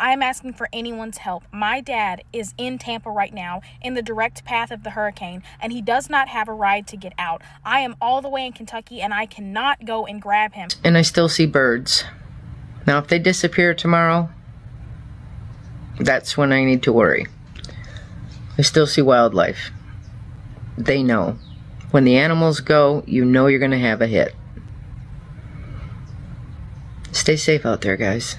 I'm asking for anyone's help. My dad is in Tampa right now in the direct path of the hurricane, and he does not have a ride to get out. I am all the way in Kentucky, and I cannot go and grab him. And I still see birds. Now, if they disappear tomorrow, that's when I need to worry. I still see wildlife. They know. When the animals go, you know you're going to have a hit. Stay safe out there, guys.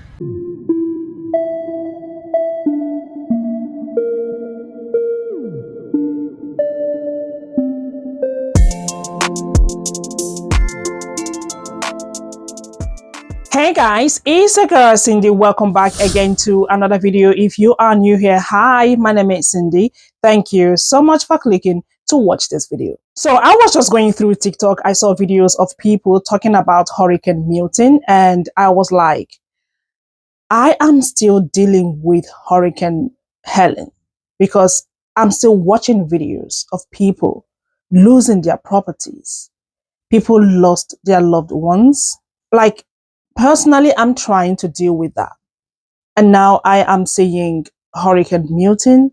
Hey guys, it's your girl Cindy. Welcome back again to another video. If you are new here, hi, my name is Cindy. Thank you so much for clicking to watch this video. So I was just going through TikTok. I saw videos of people talking about Hurricane Milton, and I was like, I am still dealing with Hurricane Helen because I'm still watching videos of people losing their properties. People lost their loved ones. Like, personally, I'm trying to deal with that. And now I am seeing Hurricane Milton.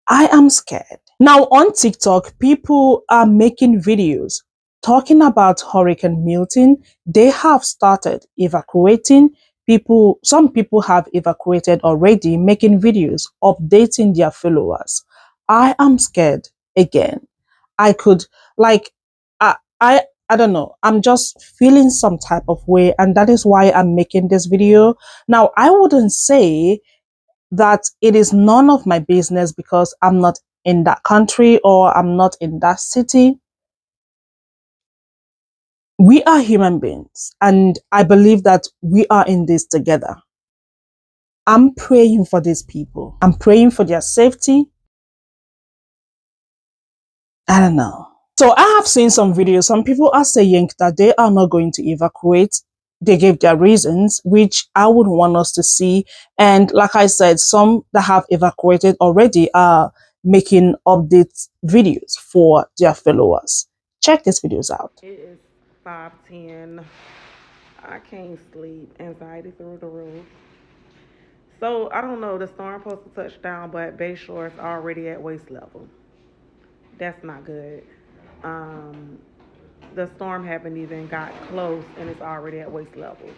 I am scared. Now on TikTok, people are making videos talking about Hurricane Milton. They have started evacuating people. Some people have evacuated already, making videos, updating their followers. I am scared again. I could, like, I don't know. I'm just feeling some type of way, and that is why I'm making this video. Now, I wouldn't say that it is none of my business because I'm not in that country or I'm not in that city. We are human beings, and I believe that we are in this together. I'm praying for these people. I'm praying for their safety. I don't know. So I have seen some videos. Some people are saying that they are not going to evacuate. They gave their reasons, which I would want us to see. And like I said, some that have evacuated already are making update videos for their followers. Check these videos out. It is 5:10. I can't sleep. Anxiety through the roof. So I don't know. The storm supposed to touch down, but Bayshore is already at waist level. That's not good. The storm haven't even got close and it's already at waist level.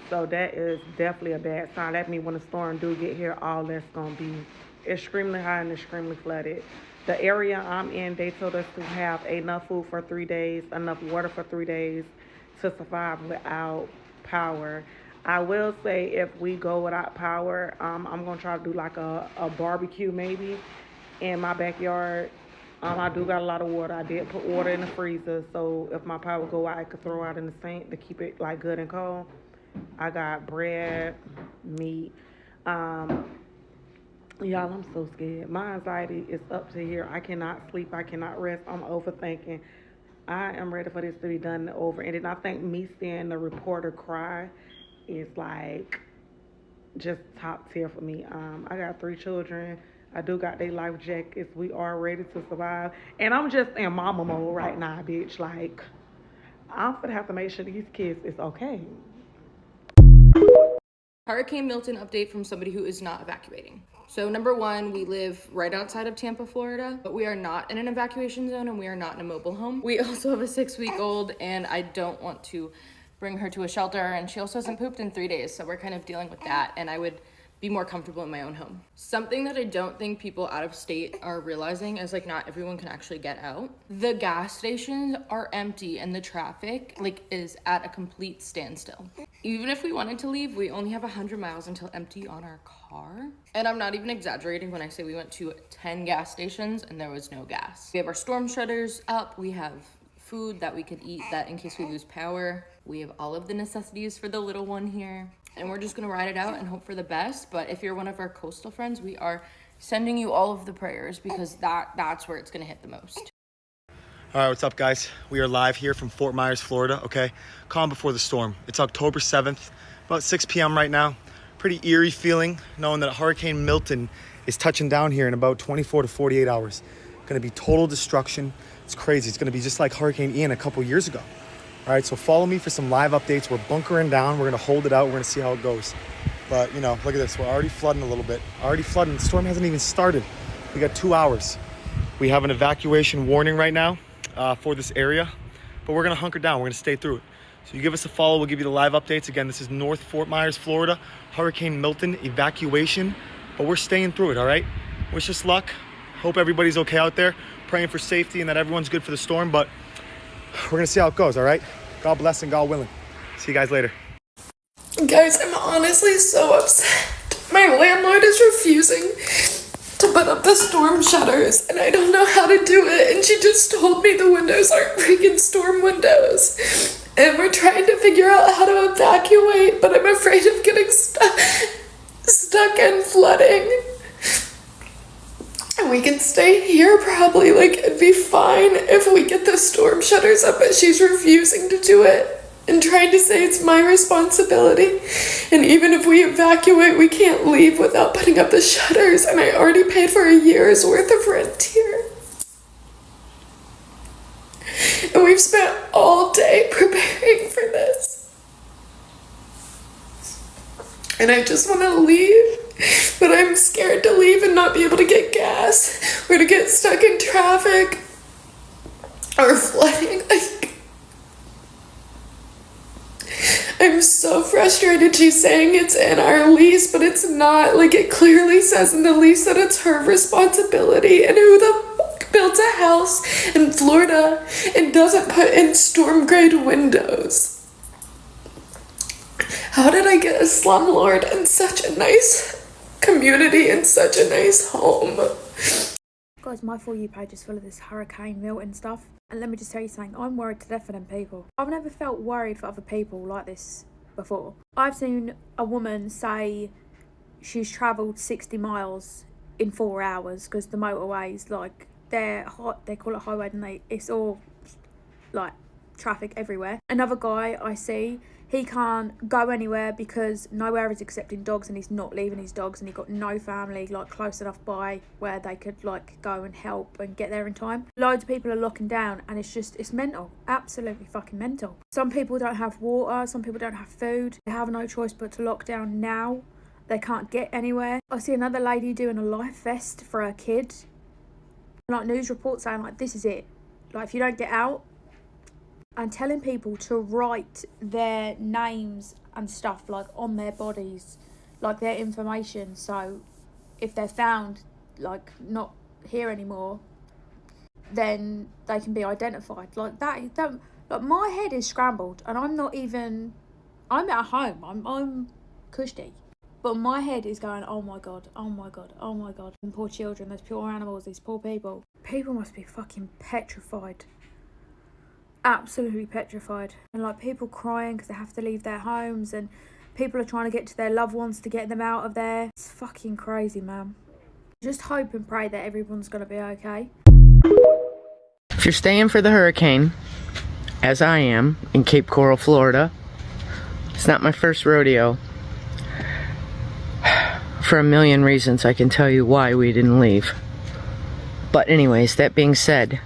So that is definitely a bad sign. That means when the storm do get here, all that's going to be extremely high and extremely flooded. The area I'm in, they told us to have enough food for 3 days, enough water for 3 days to survive without power. I will say if we go without power, I'm going to try to do like a barbecue maybe in my backyard. I do got a lot of water. I did put water in the freezer, so if my power go out, I could throw out in the sink to keep it like good and cold. I got bread, meat. Y'all, I'm so scared. My anxiety is up to here. I cannot sleep. I cannot rest. I'm overthinking. I am ready for this to be done and over. And then I think me seeing the reporter cry is like just top tier for me. I got 3 children. I do got their life jackets. We are ready to survive. And I'm just in mama mode right now, bitch. Like, I'm gonna have to make sure these kids is okay. Hurricane Milton update from somebody who is not evacuating. So number one, we live right outside of Tampa, Florida, but we are not in an evacuation zone and we are not in a mobile home. We also have a 6-week-old and I don't want to bring her to a shelter, and she also hasn't pooped in 3 days. So we're kind of dealing with that, and I would be more comfortable in my own home. Something that I don't think people out of state are realizing is like not everyone can actually get out. The gas stations are empty and the traffic like is at a complete standstill. Even if we wanted to leave, we only have 100 miles until empty on our car. And I'm not even exaggerating when I say we went to 10 gas stations and there was no gas. We have our storm shutters up. We have food that we could eat that in case we lose power. We have all of the necessities for the little one here. And we're just gonna ride it out and hope for the best. But if you're one of our coastal friends, we are sending you all of the prayers because that's where it's gonna hit the most. All right, what's up, guys? We are live here from Fort Myers, Florida, okay? Calm before the storm. It's October 7th, about 6 p.m. right now. Pretty eerie feeling knowing that Hurricane Milton is touching down here in about 24 to 48 hours. Gonna be total destruction. It's crazy. It's gonna be just like Hurricane Ian a couple years ago. All right, so follow me for some live updates. We're bunkering down. We're gonna hold it out. We're gonna see how it goes. But you know, look at this. We're already flooding a little bit. Already flooding. The storm hasn't even started. We got 2 hours. We have an evacuation warning right now for this area, but we're gonna hunker down. We're gonna stay through it. So you give us a follow. We'll give you the live updates. Again, this is North Fort Myers, Florida. Hurricane Milton evacuation, but we're staying through it, all right? Wish us luck. Hope everybody's okay out there. Praying for safety and that everyone's good for the storm, but we're gonna see how it goes, all right? God bless and God willing. See you guys later. Guys, I'm honestly so upset. My landlord is refusing to put up the storm shutters, and I don't know how to do it, and she just told me the windows aren't freaking storm windows. And we're trying to figure out how to evacuate, but I'm afraid of getting stuck and flooding. And we can stay here probably, like, it'd be fine if we get the storm shutters up, but she's refusing to do it and trying to say it's my responsibility. And even if we evacuate, we can't leave without putting up the shutters, and I already paid for a year's worth of rent here. And we've spent all day preparing for this. And I just want to leave. But I'm scared to leave and not be able to get gas, or to get stuck in traffic, or flooding. I'm so frustrated. She's saying it's in our lease, but it's not. Like, it clearly says in the lease that it's her responsibility. And who the fuck builds a house in Florida and doesn't put in storm grade windows? How did I get a slumlord in such a nice community and such a nice home? Guys, my For You page is full of this Hurricane Milton stuff. And let me just tell you something, I'm worried to death for them people. I've never felt worried for other people like this before. I've seen a woman say she's travelled 60 miles in 4 hours because the motorways, like, they're hot, they call it highway, and it's all, like, traffic everywhere. Another guy I see, he can't go anywhere because nowhere is accepting dogs, and he's not leaving his dogs, and he got no family, like, close enough by where they could, like, go and help and get there in time. Loads of people are locking down, and it's mental. Absolutely fucking mental. Some people don't have water, some people don't have food. They have no choice but to lock down now. They can't get anywhere. I see another lady doing a life vest for her kid. Like, news reports saying, like, this is it. Like, if you don't get out, and telling people to write their names and stuff, like, on their bodies, like, their information, so if they're found, like, not here anymore, then they can be identified. Like, that like, my head is scrambled, and I'm at home, I'm cushy, but my head is going, oh my god, oh my god, oh my god. And poor children, those poor animals, these poor people. People must be fucking petrified. Absolutely petrified. And, like, people crying because they have to leave their homes, and people are trying to get to their loved ones to get them out of there. It's fucking crazy, man. Just hope and pray that everyone's gonna be okay. If you're staying for the hurricane, as I am, in Cape Coral, Florida, it's not my first rodeo. For a million reasons, I can tell you why we didn't leave. But anyways, that being said,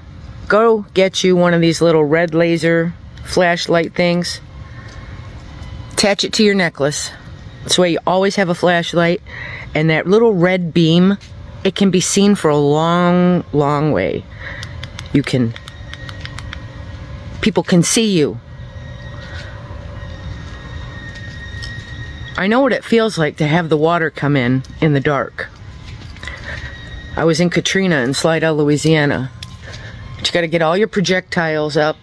go get you one of these little red laser flashlight things. Attach it to your necklace. This way you always have a flashlight. And that little red beam, it can be seen for a long, long way. People can see you. I know what it feels like to have the water come in the dark. I was in Katrina in Slidell, Louisiana. But you got to get all your projectiles up.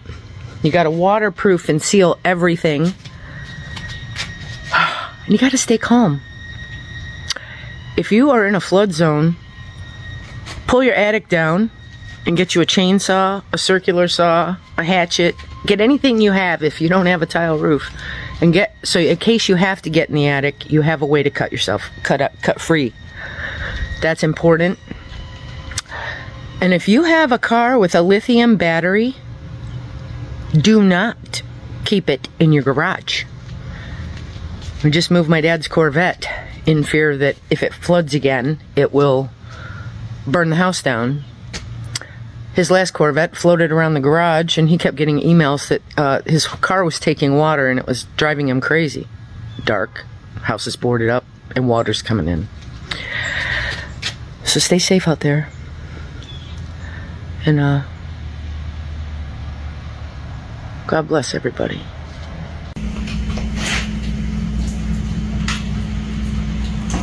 You got to waterproof and seal everything. And you got to stay calm. If you are in a flood zone, pull your attic down and get you a chainsaw, a circular saw, a hatchet. Get anything you have if you don't have a tile roof. And so in case you have to get in the attic, you have a way to cut free. That's important. And if you have a car with a lithium battery, do not keep it in your garage. We just moved my dad's Corvette in fear that if it floods again, it will burn the house down. his last Corvette floated around the garage, and he kept getting emails that his car was taking water and it was driving him crazy. Dark, house is boarded up, and water's coming in. So stay safe out there. And God bless everybody.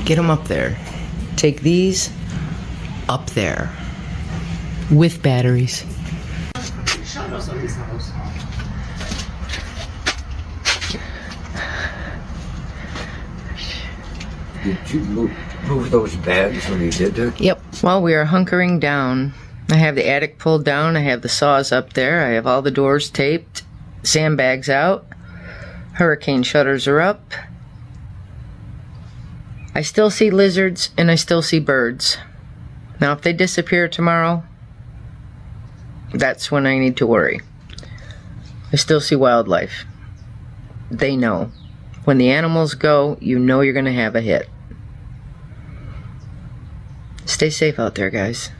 Get them up there. Take these up there with batteries. Did you move those bags when you did that? Yep. While we are hunkering down, I have the attic pulled down, I have the saws up there, I have all the doors taped, sandbags out, hurricane shutters are up. I still see lizards and I still see birds. Now if they disappear tomorrow, that's when I need to worry. I still see wildlife. They know. When the animals go, you know you're going to have a hit. Stay safe out there, guys.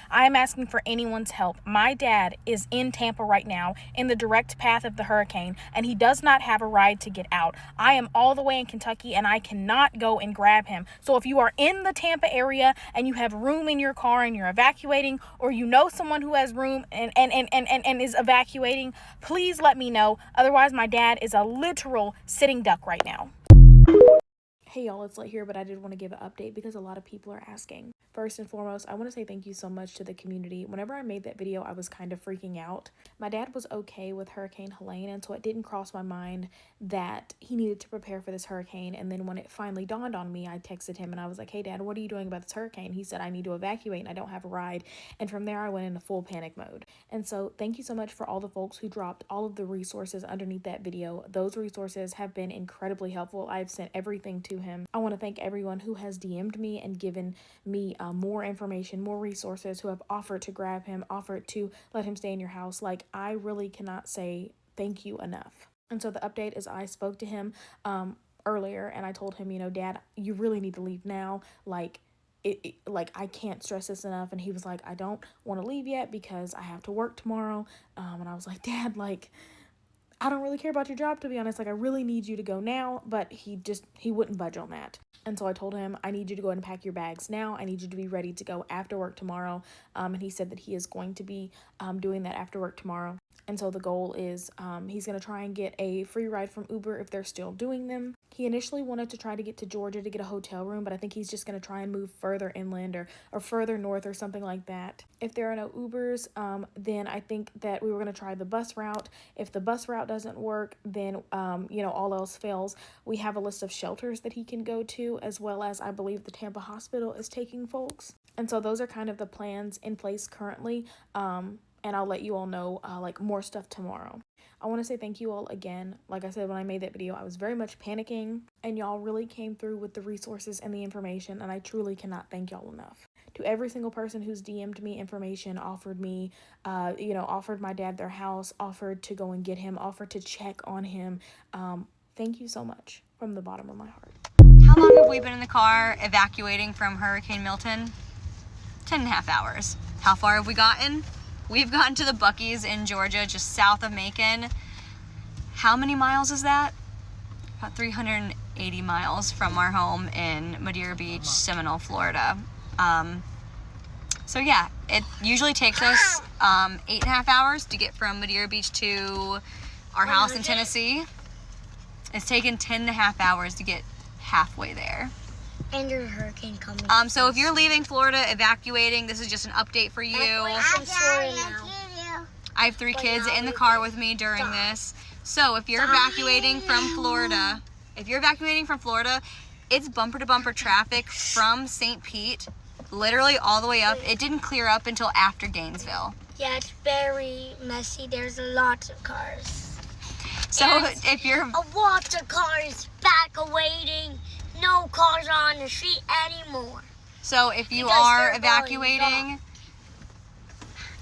I am asking for anyone's help. My dad is in Tampa right now in the direct path of the hurricane, and he does not have a ride to get out. I am all the way in Kentucky, and I cannot go and grab him. So if you are in the Tampa area and you have room in your car and you're evacuating, or you know someone who has room and is evacuating, please let me know. Otherwise, my dad is a literal sitting duck right now. Hey y'all, it's late here, but I did want to give an update because a lot of people are asking. First and foremost, I want to say thank you so much to the community. Whenever I made that video, I was kind of freaking out. My dad was okay with Hurricane Helene, and so it didn't cross my mind that he needed to prepare for this hurricane. And then when it finally dawned on me, I texted him and I was like, hey Dad, what are you doing about this hurricane? He said, I need to evacuate and I don't have a ride. And from there, I went into full panic mode. And so thank you so much for all the folks who dropped all of the resources underneath that video. Those resources have been incredibly helpful. I've sent everything to him. I want to thank everyone who has DM'd me and given me more information, more resources, who have offered to grab him, offered to let him stay in your house. Like, I really cannot say thank you enough. And so the update is I spoke to him earlier and I told him, you know, Dad, you really need to leave now. Like, like I can't stress this enough. And he was like, I don't want to leave yet because I have to work tomorrow. And I was like, Dad, like, I don't really care about your job, to be honest. Like, I really need you to go now. But he wouldn't budge on that. And so I told him, I need you to go ahead and pack your bags now. I need you to be ready to go after work tomorrow. And he said that he is going to be doing that after work tomorrow. And so the goal is he's going to try and get a free ride from Uber if they're still doing them. He initially wanted to try to get to Georgia to get a hotel room, but I think he's just going to try and move further inland or further north or something like that. If there are no Ubers, then I think that we were going to try the bus route. If the bus route doesn't work, then, you know, all else fails. We have a list of shelters that he can go to, as well as I believe the Tampa hospital is taking folks. And so those are kind of the plans in place currently. And I'll let you all know like more stuff tomorrow. I want to say thank you all again. Like I said, when I made that video, I was very much panicking, and y'all really came through with the resources and the information, and I truly cannot thank y'all enough. To every single person who's DM'd me information, offered me, you know, offered my dad their house, offered to go and get him, offered to check on him. Thank you so much from the bottom of my heart. How long have we been in the car evacuating from Hurricane Milton? 10.5 hours. How far have we gotten? We've gotten to the Buc-ee's in Georgia, just south of Macon. How many miles is that? About 380 miles from our home in Madeira Beach, Seminole, Florida. So yeah, it usually takes us 8.5 hours to get from Madeira Beach to our house in Tennessee. It's taken 10.5 hours to get halfway there. And your hurricane coming. So if you're leaving Florida, evacuating, this is just an update for you. I have 3 kids in the car with me during this. So if you're evacuating from Florida, it's bumper to bumper traffic from St. Pete, literally all the way up. It didn't clear up until after Gainesville. Yeah, it's very messy. There's lots of cars. So if you're lots of cars back awaiting. No cars are on the street anymore. So if you are evacuating,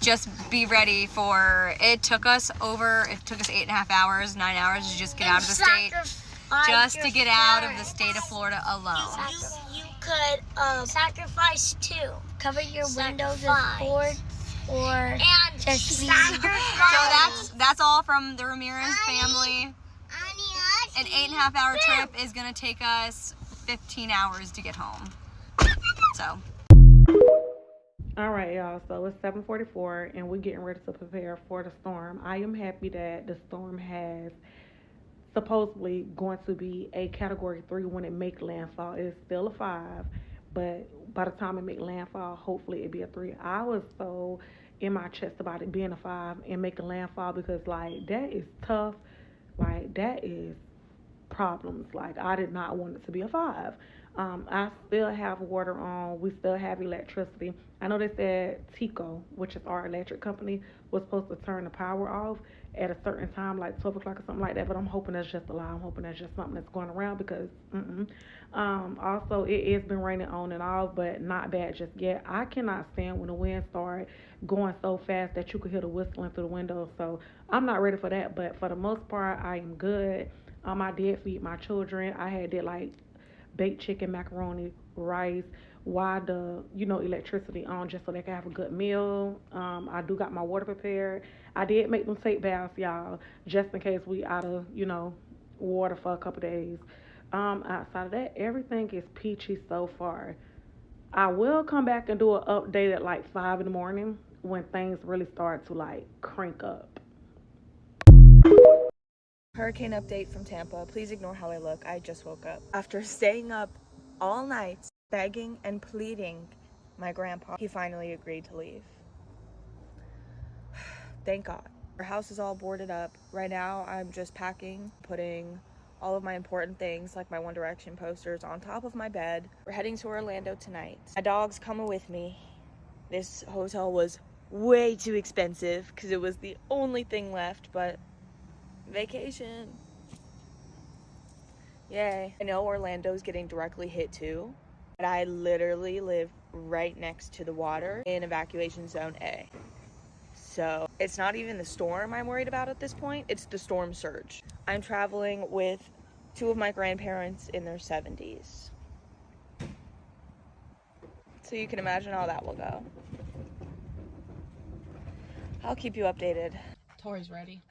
just be ready for, it took us 8.5 hours, 9 hours to just get out of the state. Just to get out of the state of Florida alone. You could sacrifice too. Cover your windows with board or just So that's all from the Ramirez family. An 8.5 hour trip is gonna take us 15 hours to get home. So. All right, y'all. So it's 7:44, and we're getting ready to prepare for the storm. I am happy that the storm has supposedly going to be a Category 3 when it make landfall. It's still a 5, but by the time it make landfall, hopefully it'll be a 3. I was so in my chest about it being a 5 and making landfall because, like, that is tough. Like, that is problems. Like, I did not want it to be a 5. I still have water on. We still have electricity. I know they said Tico, which is our electric company, was supposed to turn the power off at a certain time, like 12 o'clock or something like that. But I'm hoping that's just a lie. I'm hoping that's just something that's going around because, also, it has been raining on and off, but not bad just yet. I cannot stand when the wind starts going so fast that you could hear the whistling through the window. So I'm not ready for that. But for the most part, I am good. I did feed my children. I did like baked chicken, macaroni, rice, while the electricity on, just so they can have a good meal. I do got my water prepared. I did make them take baths, y'all, just in case we out of water for a couple days. Outside of that, everything is peachy so far. I will come back and do an update at like 5 in the morning when things really start to like crank up. Hurricane update from Tampa. Please ignore how I look. I just woke up. After staying up all night, begging and pleading my grandpa, he finally agreed to leave. Thank God. Our house is all boarded up. Right now, I'm just packing, putting all of my important things like my One Direction posters on top of my bed. We're heading to Orlando tonight. My dog's coming with me. This hotel was way too expensive because it was the only thing left, but vacation. Yay. I know Orlando's getting directly hit too, but I literally live right next to the water in evacuation zone A. So it's not even the storm I'm worried about at this point, it's the storm surge. I'm traveling with 2 of my grandparents in their 70s. So you can imagine how that will go. I'll keep you updated. Tori's ready.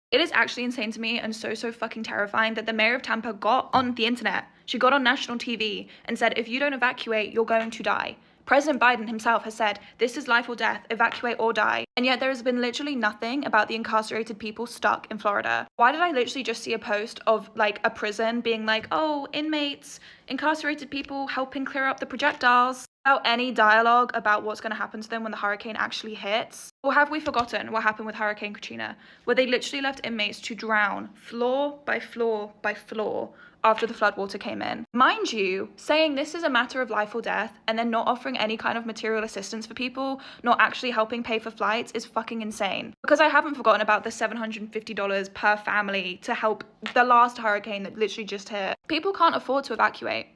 It is actually insane to me and so fucking terrifying that the mayor of Tampa got on the internet. She got on national TV and said, if you don't evacuate, you're going to die. President Biden himself has said, this is life or death, evacuate or die. And yet there has been literally nothing about the incarcerated people stuck in Florida. Why did I literally just see a post of like a prison being like, oh, inmates, incarcerated people helping clear up the projectiles, without any dialogue about what's going to happen to them when the hurricane actually hits? Or have we forgotten what happened with Hurricane Katrina, where they literally left inmates to drown floor by floor by floor after the floodwater came in? Mind you, saying this is a matter of life or death and then not offering any kind of material assistance for people, not actually helping pay for flights is fucking insane. Because I haven't forgotten about the $750 per family to help the last hurricane that literally just hit. People can't afford to evacuate.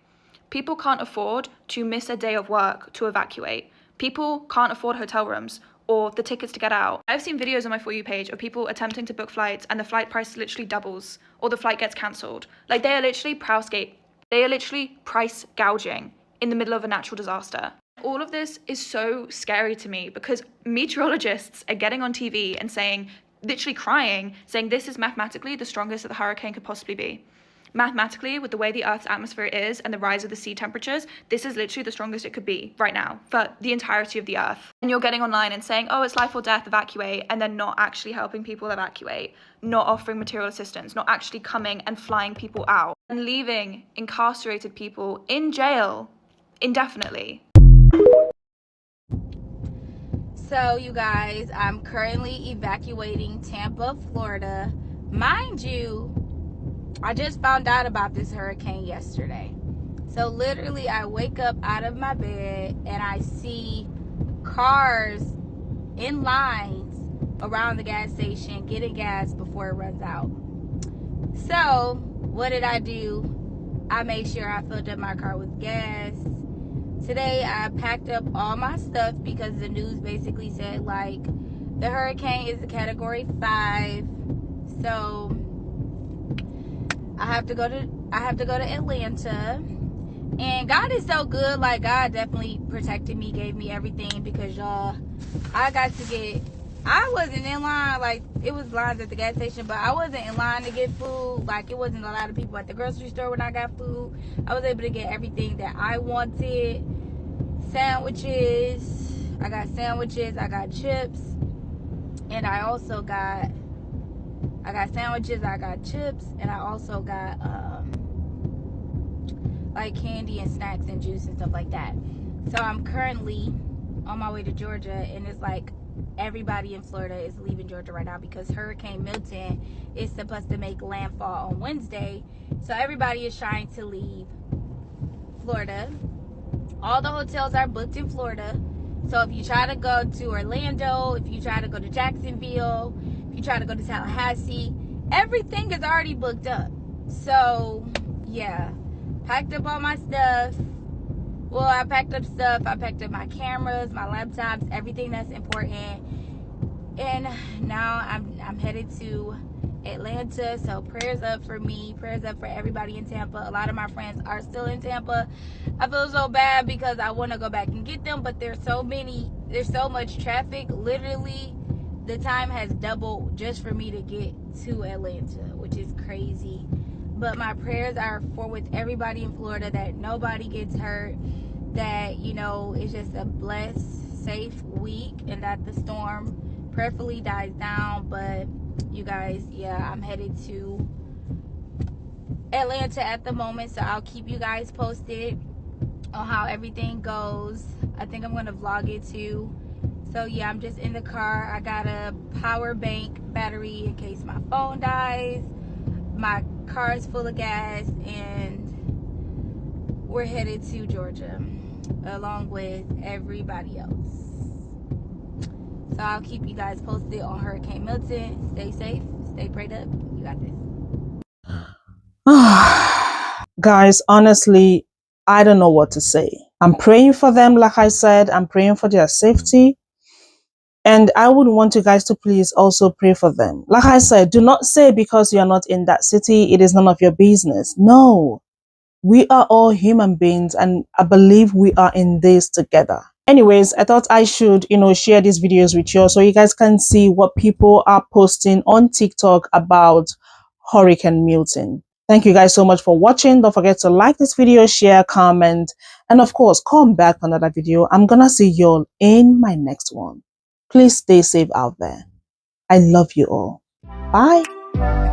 People can't afford to miss a day of work to evacuate. People can't afford hotel rooms or the tickets to get out. I've seen videos on my For You page of people attempting to book flights and the flight price literally doubles or the flight gets cancelled. Like, they are literally price gouging in the middle of a natural disaster. All of this is so scary to me because meteorologists are getting on TV and saying, literally crying, saying this is mathematically the strongest that the hurricane could possibly be. Mathematically, with the way the Earth's atmosphere is and the rise of the sea temperatures, this is literally the strongest it could be right now for the entirety of the Earth. And you're getting online and saying, oh, it's life or death, evacuate, and then not actually helping people evacuate, not offering material assistance, not actually coming and flying people out, and leaving incarcerated people in jail indefinitely. So, you guys, I'm currently evacuating Tampa, Florida. Mind you, I just found out about this hurricane yesterday. So literally I wake up out of my bed and I see cars in lines around the gas station getting gas before it runs out. So what did I do? I made sure I filled up my car with gas. Today I packed up all my stuff because the news basically said like the hurricane is a Category 5. So I have to go to Atlanta, And God is so good. Like, God definitely protected me, gave me everything, because y'all, I wasn't in line. Like, it was lines at the gas station, but I wasn't in line to get food. Like, it wasn't a lot of people at the grocery store when I got food. I was able to get everything that I wanted. Sandwiches. I got sandwiches. I got chips. And I also got sandwiches. I got chips. And I also got, like, candy and snacks and juice and stuff like that. So I'm currently on my way to Georgia, and it's like everybody in Florida is leaving Georgia right now because Hurricane Milton is supposed to make landfall on Wednesday. So everybody is trying to leave Florida. All the hotels are booked in Florida. So if you try to go to Orlando, if you try to go to Jacksonville, if you try to go to Tallahassee, everything is already booked up. So yeah, packed up all my stuff. Well, I packed up stuff. I packed up my cameras, my laptops, everything that's important. And now I'm headed to Atlanta. So prayers up for me. Prayers up for everybody in Tampa. A lot of my friends are still in Tampa. I feel so bad because I want to go back and get them, but there's so much traffic. Literally, the time has doubled just for me to get to Atlanta, which is crazy. But my prayers are for with everybody in Florida, that nobody gets hurt, that, you know, it's just a blessed, safe week, and that the storm prayerfully dies down. But you guys, yeah, I'm headed to Atlanta at the moment, so I'll keep you guys posted on how everything goes. I think I'm gonna vlog it too. So yeah, I'm just in the car. I got a power bank battery in case my phone dies. My car is full of gas, and we're headed to Georgia along with everybody else. So I'll keep you guys posted on Hurricane Milton. Stay safe, stay prayed up. You got this. Guys, honestly, I don't know what to say. I'm praying for them. Like I said, I'm praying for their safety. And I would want you guys to please also pray for them. Like I said, do not say because you're not in that city, it is none of your business. No, we are all human beings, and I believe we are in this together. Anyways, I thought I should, share these videos with you so you guys can see what people are posting on TikTok about Hurricane Milton. Thank you guys so much for watching. Don't forget to like this video, share, comment, and of course, come back for another video. I'm gonna see you all in my next one. Please stay safe out there. I love you all. Bye.